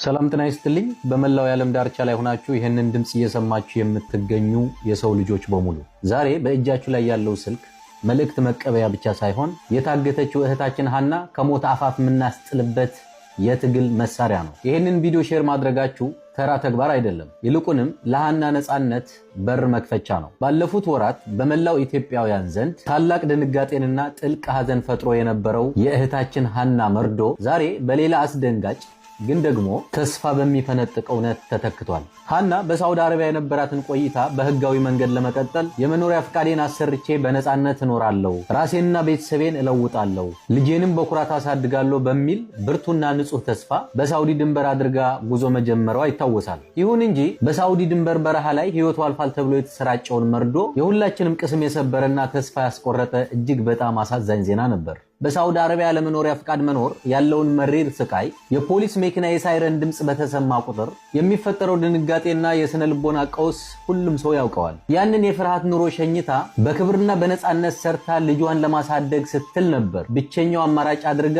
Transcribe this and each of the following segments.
ሰላም ጤና ይስጥልኝ በመላው የዓለም ዳርቻ ላይ ሆናችሁ ይሄንን ድምጽ እየሰማችሁ የምትገኙ የሰው ልጆች በሙሉ ዛሬ በእጃችሁ ላይ ያለው ስልክ መልእክት መቀበያ ብቻ ሳይሆን የታገተችው እህታችን ሀና ከሞት አፋፍ የምናስጥልበት የትግል መሳሪያ ነው። ይሄንን ቪዲዮ ሼር ማድረጋችሁ ተራ ተግባር አይደለም፣ ይልቁንም ለሃና ነጻነት በር መክፈቻ ነው። ባለፉት ወራት በመላው ኢትዮጵያውያን ዘንድ ታላቅ ድንጋጤንና ጥልቅ ሐዘን ፈጥሮ የነበረው የእህታችን ሃና መርዶ ዛሬ በሌላ አስደንጋጭ ግን ደግሞ ተስፋ በሚፈነጥቅ እውነት ተተክቷል። ሃና በሳውዲ አረቢያ የነበራትን ቆይታ በህጋዊ መንገድ ለመቀጠል የመኖሪያ ፍቃዴን አሰርቼ በነጻነት እኖራለሁ፣ ራሴንና ቤተሰቤን እለውጣለሁ፣ ልጄንም በኩራት አሳድጋለሁ በሚል ብርቱና ንጹህ ተስፋ በሳውዲ ድንበር አድርጋ ጉዞ መጀመሯ ይታወሳል። ይሁን እንጂ በሳውዲ ድንበር በረሃ ላይ ህይወቱ አልፋል ተብሎ የተሰራጨውን መርዶ የሁላችንም ቅስም የሰበረና ተስፋ ያስቆረጠ እጅግ በጣም አሳዛኝ ዜና ነበር። በሳውዲ አረቢያ ለመኖሪያ ፍቃድ መኖር ያለውን መሪር ስቃይ የፖሊስ መኪና የሳይረን ድምጽ በተሰማ ቁጥር የሚፈጠረው ድንጋጤና የስነ ልቦና ቀውስ ሁሉም ሰው ያውቀዋል። ያንን የፍርሃት ኑሮ ሸኝታ በክብርና በነጻነት ሰርታ ልጇን ለማሳደግ ስትል ነበር ብቸኛው አማራጭ አድርጋ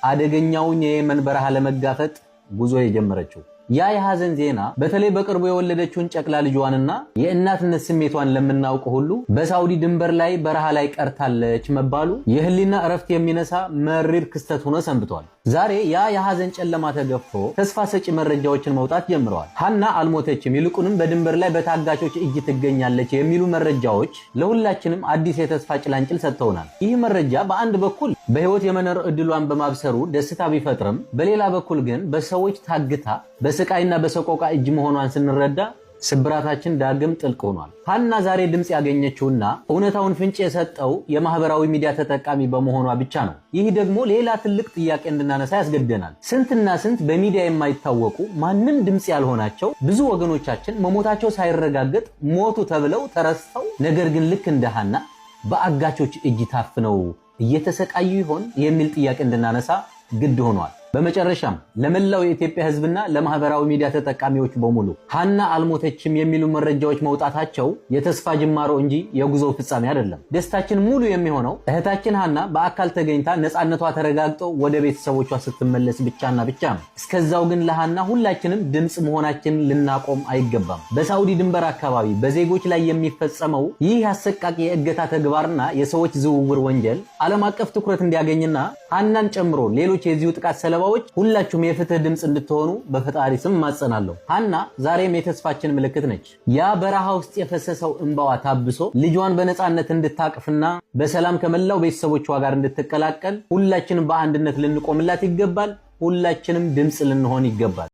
አደገኛውን የየመን በረሃ ለመጋፈጥ ጉዞ የጀመረችው። ያ የሐዘን ዜና በተለይ በቅርቡ የወለደችውን ጨቅላ ልጇንና የእናትነት ስሜቷን ለምናውቅ ሁሉ በሳውዲ ድንበር ላይ በረሃ ላይ ቀርታለች መባሉ የህሊና እረፍት የሚነሳ መሪር ክስተት ሆኖ ሰንብቷል። ዛሬ ያ የሐዘን ጨለማ ተገፎ ተስፋ ሰጪ መረጃዎችን መውጣት ጀምረዋል። ሃና አልሞተችም፣ ይልቁንም በድንበር ላይ በታጋቾች እጅ ትገኛለች የሚሉ መረጃዎች ለሁላችንም አዲስ የተስፋ ጭላንጭል ሰጥተውናል። ይህ መረጃ በአንድ በኩል በህይወት የመኖር ዕድሏን በማብሰሩ ደስታ ቢፈጥርም፣ በሌላ በኩል ግን በሰዎች ታግታ በስቃይና በሰቆቃ እጅ መሆኗን ስንረዳ ስብራታችን ዳግም ጥልቅ ሆኗል። ሃና ዛሬ ድምጽ ያገኘችውና እውነታውን ፍንጭ የሰጠው የማህበራዊ ሚዲያ ተጠቃሚ በመሆኗ ብቻ ነው። ይህ ደግሞ ሌላ ትልቅ ጥያቄ እንድናነሳ ያስገድደናል። ስንትና ስንት በሚዲያ የማይታወቁ ማንም ድምጽ ያልሆናቸው ብዙ ወገኖቻችን መሞታቸው ሳይረጋገጥ ሞቱ ተብለው ተረስተው፣ ነገር ግን ልክ እንደ ሃና በአጋቾች እጅ ታፍነው እየተሰቃዩ ይሆን የሚል ጥያቄ እንድናነሳ ግድ ሆኗል። በመጨረሻም ለመላው የኢትዮጵያ ህዝብና ለማህበራዊ ሚዲያ ተጠቃሚዎች በሙሉ ሃና አልሞተችም የሚሉ መረጃዎች መውጣታቸው የተስፋ ጅማሮ እንጂ የጉዞው ፍጻሜ አይደለም። ደስታችን ሙሉ የሚሆነው እህታችን ሃና በአካል ተገኝታ ነጻነቷ ተረጋግጦ ወደ ቤተሰቦቿ ስትመለስ ብቻና ብቻ ነው። እስከዛው ግን ለሃና ሁላችንም ድምጽ መሆናችን ልናቆም አይገባም። በሳውዲ ድንበር አካባቢ በዜጎች ላይ የሚፈጸመው ይህ አሰቃቂ የእገታ ተግባርና የሰዎች ዝውውር ወንጀል ዓለም አቀፍ ትኩረት እንዲያገኝና ሃናን ጨምሮ ሌሎች የዚሁ ጥቃት ሰለባ ሁላችሁም የፍትህ ድምጽ እንድትሆኑ በፈጣሪ ስም ማጸናለሁ። ሃና ዛሬም የተስፋችን ምልክት ነች። ያ በረሃ ውስጥ የፈሰሰው እንባዋ ታብሶ ልጇን በነጻነት እንድታቅፍና በሰላም ከመላው ቤተሰቦቿ ጋር እንድትቀላቀል ሁላችንም በአንድነት ልንቆምላት ይገባል። ሁላችንም ድምጽ ልንሆን ይገባል።